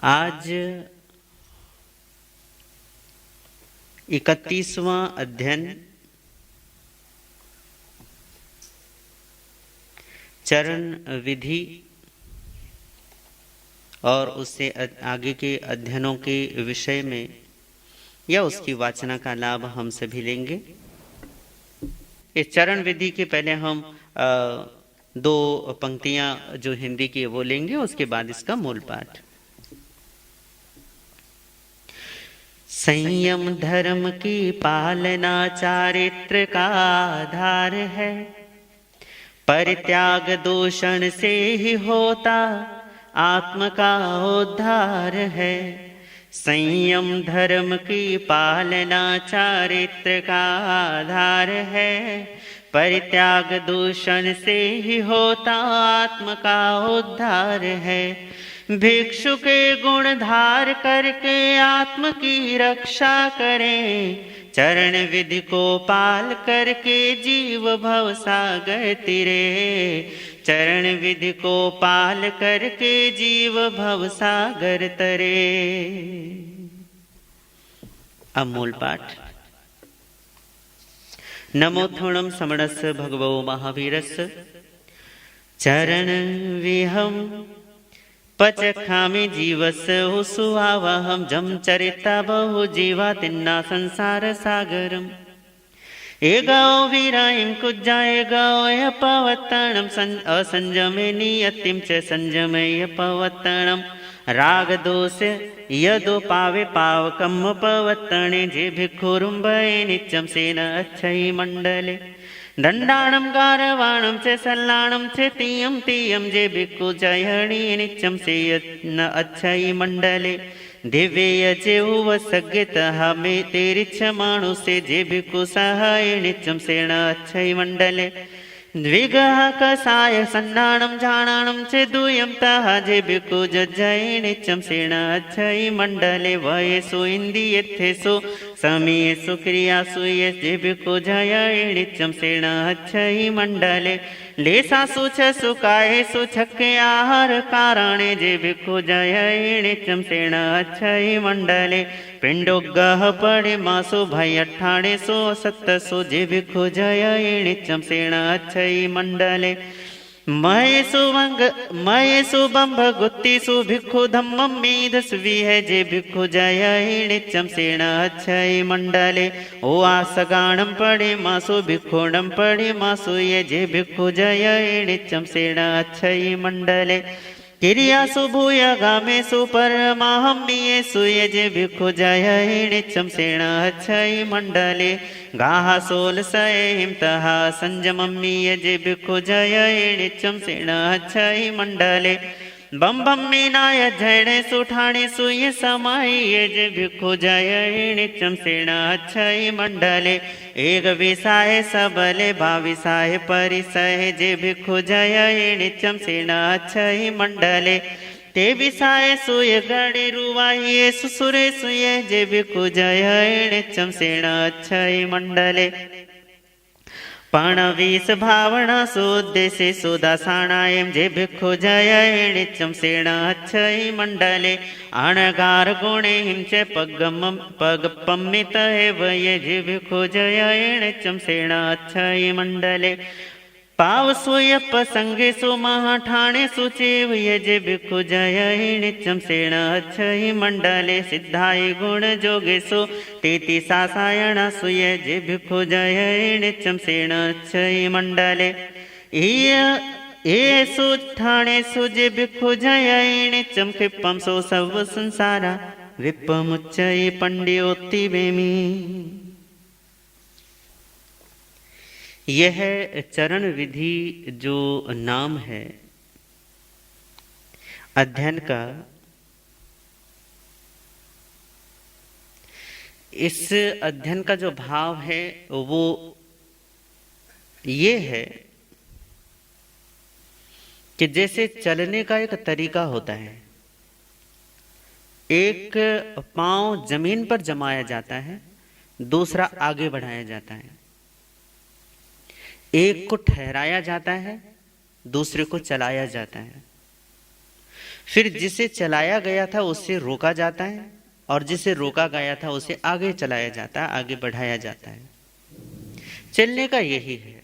आज 31वां अध्ययन चरण विधि और उससे आगे के अध्ययनों के विषय में या उसकी वाचना का लाभ हम सभी लेंगे। इस चरण विधि के पहले हम दो पंक्तियां जो हिंदी की वो लेंगे, उसके बाद इसका मूल पाठ। संयम धर्म की पालना चारित्र का आधार है, परित्याग दूषण से ही होता आत्म का उद्धार है। संयम धर्म की पालना चारित्र का आधार है, परित्याग दूषण से ही होता आत्म का उद्धार है। भिक्षु के गुण धार करके आत्म की रक्षा करें, चरण विधि को पाल करके जीव भव सागर तिरे। चरण विधि को पाल करके जीव भव सागर तरे। अब मूल पाठ। नमोथुणं समणस्य भगवो महावीरस्य चरण विहम पचखामि जीवस्य सुहावहं जम चरिता बहु जीवा तिन्ना संसार सागरम। एगो वीरायं कुज्जाय गौय पवत्तणं असंजमे नियतिं च संजमय पवत्तणं। राग दोष यदो पावे पावकम पवत्तणे जे भिक्षुरुम्भये नित्यं सेन अच्छै मंडले। दंडाणं गारवाणं च सल्लाणं च तीयं तीयं जे भिक्षु जयणी नित्यं सेयन अच्छै मंडले। दिव्य जे उवसग्यतः मे तेरिच्छ माणुसे जे भिक्षु सहाय नित्यं सेन अच्छै मंडले। द्विगः कसाय सन्नाणं झाणाणं च दूयं तः जे भिक्षु जय नित्यं सेन अच्छै मंडले। वयसु इन्द्रियेषु समीयेषु क्रियासु ये जे भिक्षु जय नित्यं सेन अच्छै मंडले। लेसासु च सुखायेषु छक्के आहार कारणे जे भिक्षु जय नित्यं सेन अच्छै मंडले। पिंडोगः परिमासु भयठाणेषु सत्तसु जे भिक्षु जय नित्यं सेन अच्छै मंडले। महेषु बंभ गुत्तिषु भिक्षु धम्मं मेधसु विह जे भिक्षु जय नित्यं सेन अच्छै मंडले। ओआसगाणं परिमासु भिक्षुणं परिमासु ये जे भिक्षु जय नित्यं सेन अच्छै मंडले। किरियासु भूयगामेषु परमाहम्येषु ये जे भिक्षु जय नित्यं सेन अच्छै मंडले। गाहासोलसयं तः संजमं ये जे भिक्षु जय नित्यं सेन अच्छै मंडले। बम बम मीनाय झरणेषु ठाणेषु ये समाय ये जे भिक्षु जय नित्यं सेन अच्छै मंडले। एक विषाय सबले भाविषाय परिसय जे भिक्षु जय नित्यं सेन अच्छै मंडले। ते विषाय सुय गणे रुवाये सुसुरेषु ये जे भिक्षु जय नित्यं सेन अच्छै मंडले। पणवीस भावना सुद्देशे सुदासाणायं जे भिक्षु जय नित्यं सेन अच्छै मंडले। अणगार गुणेहिं च पगपम्मित एव ये जे भिक्षु जय नित्यं सेन अच्छै मंडले। पावसुयप संगेषु महाठाणेषु चैव ये जे भिक्षु जय नित्यं सेन अच्छै मंडले। सिद्धाय गुण जोगेषु तेतिसासायणासु ये जे भिक्षु जय नित्यं सेन अच्छै मंडले। येषु ठाणेषु जे भिक्षु जय नित्यं क्षिप्पं सो सर्व संसारा विप्पमुच्चये पंड्योत्ति वेमि। यह चरण विधि जो नाम है अध्ययन का, इस अध्ययन का जो भाव है वो ये है कि जैसे चलने का एक तरीका होता है, एक पांव जमीन पर जमाया जाता है, दूसरा आगे बढ़ाया जाता है। एक को ठहराया जाता है, दूसरे को चलाया जाता है। फिर जिसे चलाया गया था उससे रोका जाता है, और जिसे रोका गया था उसे आगे चलाया जाता है, आगे बढ़ाया जाता है। चलने का यही है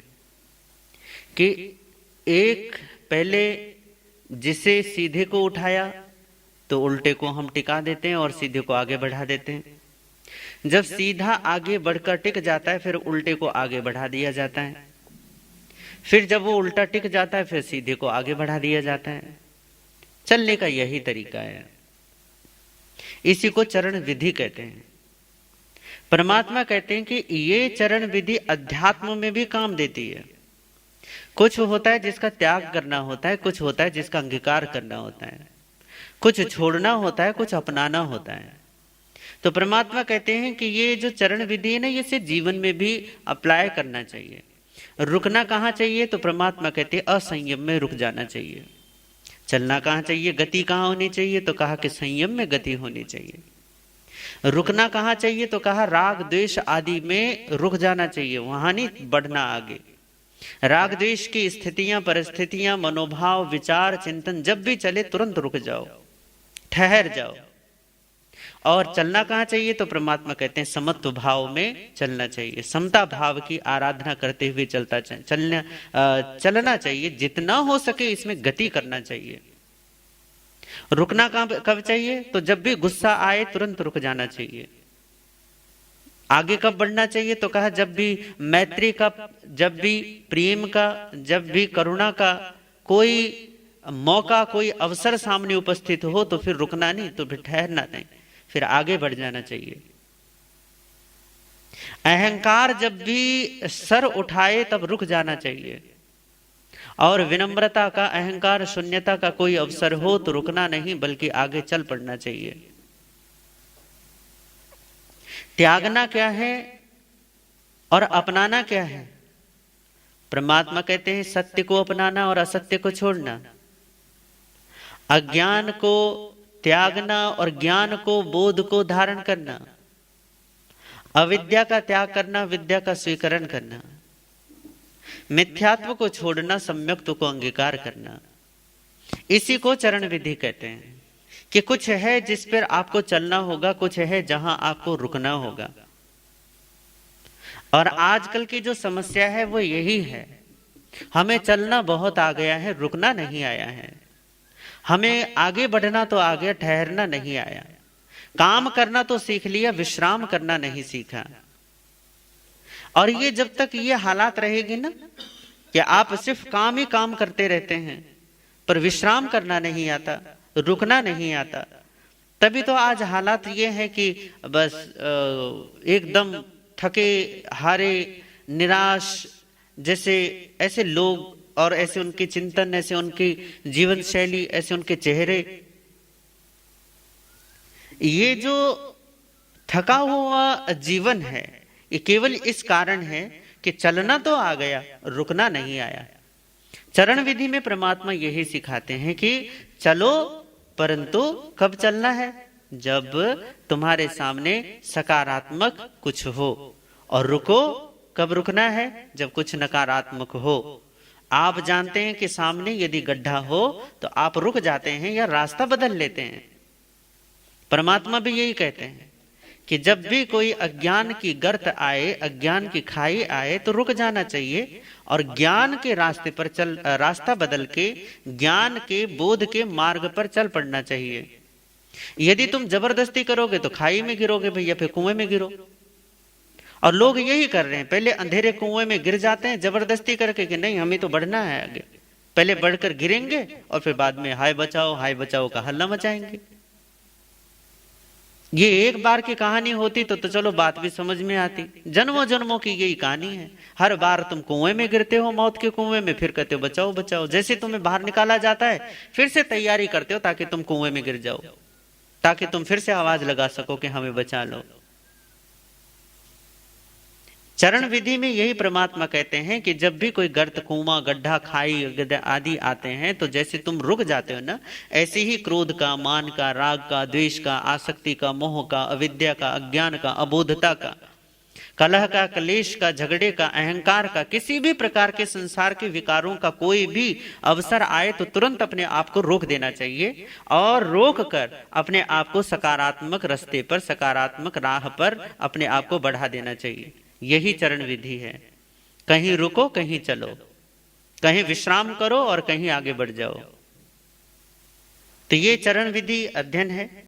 कि एक पहले जिसे सीधे को उठाया तो उल्टे को हम टिका देते हैं और सीधे को आगे बढ़ा देते हैं। जब सीधा आगे बढ़कर टिक जाता है फिर उल्टे को आगे बढ़ा दिया जाता है। फिर जब वो उल्टा टिक जाता है फिर सीधे को आगे बढ़ा दिया जाता है। चलने का यही तरीका है। इसी को चरण विधि कहते हैं। परमात्मा कहते हैं कि ये चरण विधि अध्यात्म में भी काम देती है। कुछ होता है जिसका त्याग करना होता है, कुछ होता है जिसका अंगीकार करना होता है, कुछ छोड़ना होता है, कुछ अपनाना होता है। तो परमात्मा कहते हैं कि ये जो चरण विधि है ना, ये सिर्फ जीवन में भी अप्लाई करना चाहिए। रुकना कहाँ चाहिए? तो परमात्मा कहते हैं असंयम में रुक जाना चाहिए। चलना कहाँ चाहिए? गति कहाँ होनी चाहिए? तो कहा कि संयम में गति होनी चाहिए। रुकना कहाँ चाहिए? तो कहा राग द्वेष आदि में रुक जाना चाहिए, वहां नहीं बढ़ना आगे। राग द्वेष की स्थितियां, परिस्थितियां, मनोभाव, विचार, चिंतन जब भी चले तुरंत रुक जाओ, ठहर जाओ। और चलना कहाँ चाहिए? तो परमात्मा कहते हैं समत्व भाव में चलना चाहिए, समता भाव की आराधना करते हुए चलना चाहिए। जितना हो सके इसमें गति करना चाहिए। रुकना कब चाहिए? तो जब भी गुस्सा आए तुरंत रुक जाना चाहिए। आगे कब बढ़ना चाहिए? तो कहा जब भी मैत्री का, जब भी प्रेम का, जब भी करुणा का कोई मौका, कोई अवसर सामने उपस्थित हो तो फिर रुकना नहीं, तो फिर ठहरना नहीं, फिर आगे बढ़ जाना चाहिए। अहंकार जब भी सर उठाए तब रुक जाना चाहिए। और विनम्रता का, अहंकार शून्यता का कोई अवसर हो तो रुकना नहीं बल्कि आगे चल पड़ना चाहिए। त्यागना क्या है और अपनाना क्या है? परमात्मा कहते हैं सत्य को अपनाना और असत्य को छोड़ना, अज्ञान को त्यागना और ज्ञान को, बोध को धारण करना, अविद्या का त्याग करना, विद्या का स्वीकरण करना, मिथ्यात्व को छोड़ना, सम्यक्त्व को अंगीकार करना। इसी को चरण विधि कहते हैं कि कुछ है जिस पर आपको चलना होगा, कुछ है जहां आपको रुकना होगा। और आजकल की जो समस्या है वो यही है, हमें चलना बहुत आ गया है, रुकना नहीं आया है। हमें आगे बढ़ना तो आ गया, ठहरना नहीं आया। काम करना तो सीख लिया, विश्राम करना नहीं सीखा। और ये जब तक ये हालात रहेगी ना कि आप सिर्फ काम ही काम करते रहते हैं पर विश्राम करना नहीं आता, रुकना नहीं आता, तभी तो आज हालात ये है कि बस एकदम थके हारे, निराश, जैसे ऐसे लोग और ऐसे उनके चिंतन, ऐसे उनकी जीवन शैली, ऐसे उनके चेहरे। ये जो थका हुआ जीवन है ये केवल इस कारण है कि चलना तो आ गया, रुकना नहीं आया। चरण विधि में परमात्मा यही सिखाते हैं कि चलो, परंतु कब चलना है? जब तुम्हारे सामने सकारात्मक कुछ हो। और रुको, कब रुकना है? जब कुछ नकारात्मक हो। आप जानते हैं कि सामने यदि गड्ढा हो तो आप रुक जाते हैं या रास्ता बदल लेते हैं। परमात्मा भी यही कहते हैं कि जब भी कोई अज्ञान की गर्त आए, अज्ञान की खाई आए तो रुक जाना चाहिए और ज्ञान के रास्ते पर रास्ता बदल के ज्ञान के, बोध के मार्ग पर चल पड़ना चाहिए। यदि तुम जबरदस्ती करोगे तो खाई में गिरोगे भैया, फिर कुएं में गिरो। और लोग यही कर रहे हैं, पहले अंधेरे कुएं में गिर जाते हैं जबरदस्ती करके कि नहीं हमें तो बढ़ना है आगे। पहले बढ़कर गिरेंगे और फिर बाद में हाय बचाओ का हल्ला मचाएंगे। ये एक बार की कहानी होती तो चलो बात भी समझ में आती। जन्मों जन्मों की यही कहानी है। हर बार तुम कुएं में गिरते हो, मौत के कुएं में, फिर कहते हो बचाओ। जैसे तुम्हें बाहर निकाला जाता है फिर से तैयारी करते हो ताकि तुम कुएं में गिर जाओ, ताकि तुम फिर से आवाज लगा सको कि हमें बचा लो। चरण विधि में यही परमात्मा कहते हैं कि जब भी कोई गर्त, कुआं, गड्ढा, खाई आदि आते हैं तो जैसे तुम रुक जाते हो ना, ऐसे ही क्रोध का, मान का, राग का, द्वेष का, आसक्ति का, मोह का, अविद्या का, अज्ञान का, अबोधता का कलह का, क्लेश का, झगड़े का, अहंकार का, किसी भी प्रकार के संसार के विकारों का कोई भी अवसर आए तो तुरंत अपने आप को रोक देना चाहिए और रोक कर अपने आप को सकारात्मक रास्ते पर, सकारात्मक राह पर अपने आप को बढ़ा देना चाहिए। यही चरण विधि है। कहीं रुको, कहीं चलो, कहीं विश्राम करो और कहीं आगे बढ़ जाओ। तो ये चरण विधि अध्ययन है।